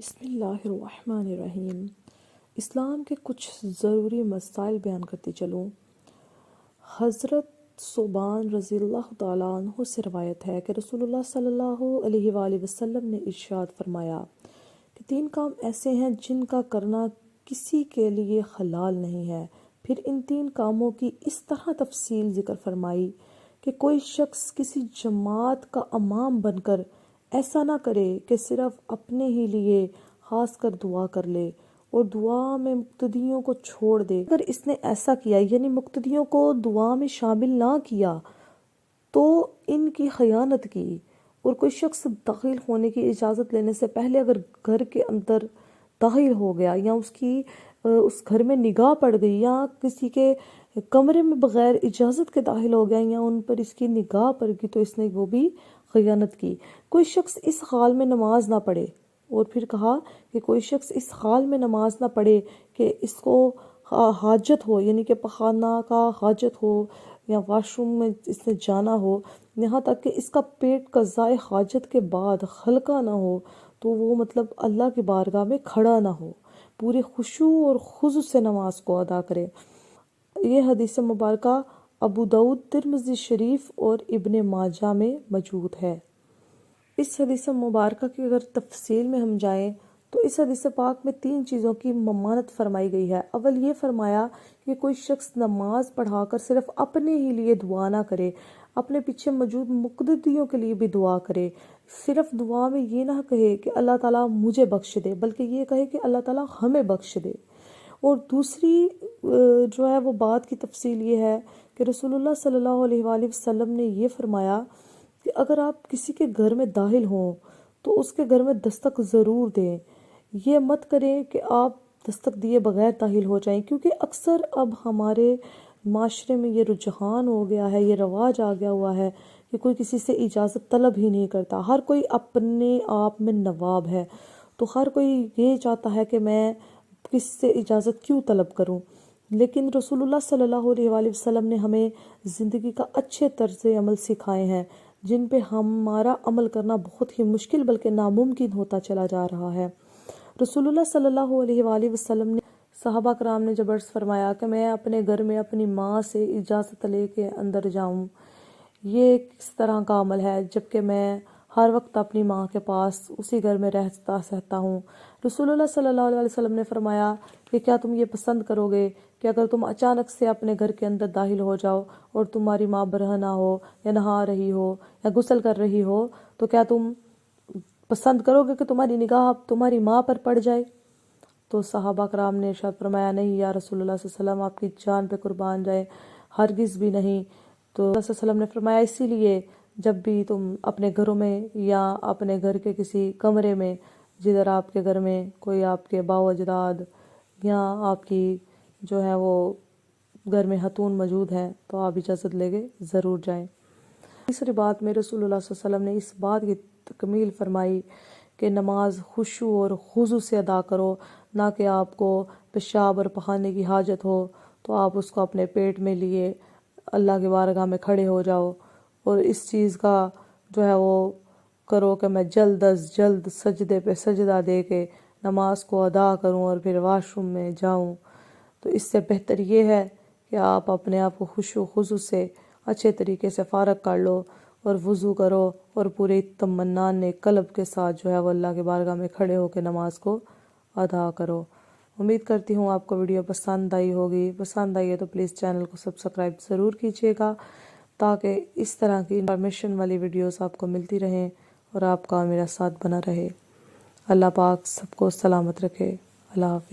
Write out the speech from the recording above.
بسم اللہ الرحمن الرحیم۔ اسلام کے کچھ ضروری مسائل بیان کرتی چلوں۔ حضرت ثوبان رضی اللہ تعالیٰ عنہ سے روایت ہے کہ رسول اللہ صلی اللہ علیہ وآلہ وسلم نے ارشاد فرمایا کہ 3 کام ایسے ہیں جن کا کرنا کسی کے لیے حلال نہیں ہے۔ پھر ان 3 کاموں کی اس طرح تفصیل ذکر فرمائی کہ کوئی شخص کسی جماعت کا امام بن کر ایسا نہ کرے کہ صرف اپنے ہی لیے خاص کر دعا کر لے اور دعا میں مقتدیوں کو چھوڑ دے۔ اگر اس نے ایسا کیا یعنی مقتدیوں کو دعا میں شامل نہ کیا تو ان کی خیانت کی۔ اور کوئی شخص داخل ہونے کی اجازت لینے سے پہلے اگر گھر کے اندر داخل ہو گیا یا اس گھر میں نگاہ پڑ گئی یا کسی کے کمرے میں بغیر اجازت کے داخل ہو گیا یا ان پر اس کی نگاہ پڑ گئی تو اس نے وہ بھی خیانت کی۔ کوئی شخص اس حال میں نماز نہ پڑھے، اور پھر کہا کہ کوئی شخص اس حال میں نماز نہ پڑھے کہ اس کو حاجت ہو، یعنی کہ پخانہ کا حاجت ہو یا واش روم میں اس نے جانا ہو، یہاں تک کہ اس کا پیٹ قضائے حاجت کے بعد ہلکا نہ ہو تو وہ اللہ کی بارگاہ میں کھڑا نہ ہو، پورے خشوع اور خضوع سے نماز کو ادا کرے۔ یہ حدیث مبارکہ ابو داؤد، ترمذی شریف اور ابن ماجہ میں موجود ہے۔ اس حدیث مبارکہ کی اگر تفصیل میں ہم جائیں تو اس حدیث پاک میں 3 چیزوں کی ممانعت فرمائی گئی ہے۔ اول یہ فرمایا کہ کوئی شخص نماز پڑھا کر صرف اپنے ہی لیے دعا نہ کرے، اپنے پیچھے موجود مقتدیوں کے لیے بھی دعا کرے۔ صرف دعا میں یہ نہ کہے کہ اللہ تعالیٰ مجھے بخش دے، بلکہ یہ کہے کہ اللہ تعالیٰ ہمیں بخش دے۔ اور دوسری وہ بات کی تفصیل یہ ہے کہ رسول اللہ صلی اللہ علیہ وآلہ وسلم نے یہ فرمایا کہ اگر آپ کسی کے گھر میں داخل ہوں تو اس کے گھر میں دستک ضرور دیں۔ یہ مت کریں کہ آپ دستک دیے بغیر داخل ہو جائیں، کیونکہ اکثر اب ہمارے معاشرے میں یہ رجحان ہو گیا ہے، یہ رواج آ گیا ہوا ہے کہ کوئی کسی سے اجازت طلب ہی نہیں کرتا۔ ہر کوئی اپنے آپ میں نواب ہے، تو ہر کوئی یہ چاہتا ہے کہ میں کس سے اجازت کیوں طلب کروں۔ لیکن رسول اللہ صلی اللہ علیہ وآلہ وسلم نے ہمیں زندگی کا اچھے طرز عمل سکھائے ہیں جن پہ ہمارا عمل کرنا بہت ہی مشکل بلکہ ناممکن ہوتا چلا جا رہا ہے۔ رسول اللہ صلی اللہ علیہ وآلہ وسلم نے صحابہ کرام نے جب عرض فرمایا کہ میں اپنے گھر میں اپنی ماں سے اجازت لے کے اندر جاؤں، یہ کس طرح کا عمل ہے جبکہ میں ہر وقت اپنی ماں کے پاس اسی گھر میں رہتا سہتا ہوں۔ رسول اللہ صلی اللہ علیہ وسلم نے فرمایا کہ کیا تم یہ پسند کرو گے کہ اگر تم اچانک سے اپنے گھر کے اندر داخل ہو جاؤ اور تمہاری ماں برہنہ ہو یا نہا رہی ہو یا غسل کر رہی ہو تو کیا تم پسند کرو گے کہ تمہاری نگاہ تمہاری ماں پر پڑ جائے؟ تو صحابہ کرام نے ارشاد فرمایا نہیں یا رسول اللہ صلی اللہ علیہ وسلم، آپ کی جان پہ قربان جائے، ہرگز بھی نہیں۔ تو اللہ صلی اللہ علیہ وسلم نے فرمایا اسی لیے جب بھی تم اپنے گھروں میں یا اپنے گھر کے کسی کمرے میں جدھر آپ کے گھر میں کوئی آپ کے باو اجداد یا آپ کی وہ گھر میں خاتون موجود ہیں تو آپ اجازت لے کے ضرور جائیں۔ تیسری بات میں رسول اللہ صلی اللہ علیہ وسلم نے اس بات کی تکمیل فرمائی کہ نماز خشوع اور خضوع سے ادا کرو، نہ کہ آپ کو پیشاب اور پخانے کی حاجت ہو تو آپ اس کو اپنے پیٹ میں لیے اللہ کی بارگاہ میں کھڑے ہو جاؤ اور اس چیز کا وہ کرو کہ میں جلد از جلد سجدے پہ سجدہ دے کے نماز کو ادا کروں اور پھر واش روم میں جاؤں۔ تو اس سے بہتر یہ ہے کہ آپ اپنے آپ کو خشوع و خضوع سے اچھے طریقے سے فارغ کر لو اور وضو کرو اور پورے اطمینان قلب کے ساتھ وہ اللہ کے بارگاہ میں کھڑے ہو کے نماز کو ادا کرو۔ امید کرتی ہوں آپ کو ویڈیو پسند آئی ہوگی۔ پسند آئی ہے تو پلیز چینل کو سبسکرائب ضرور کیجیے گا تاکہ اس طرح کی انفارمیشن والی ویڈیوز آپ کو ملتی رہیں اور آپ کا میرا ساتھ بنا رہے۔ اللہ پاک سب کو سلامت رکھے۔ اللہ حافظ۔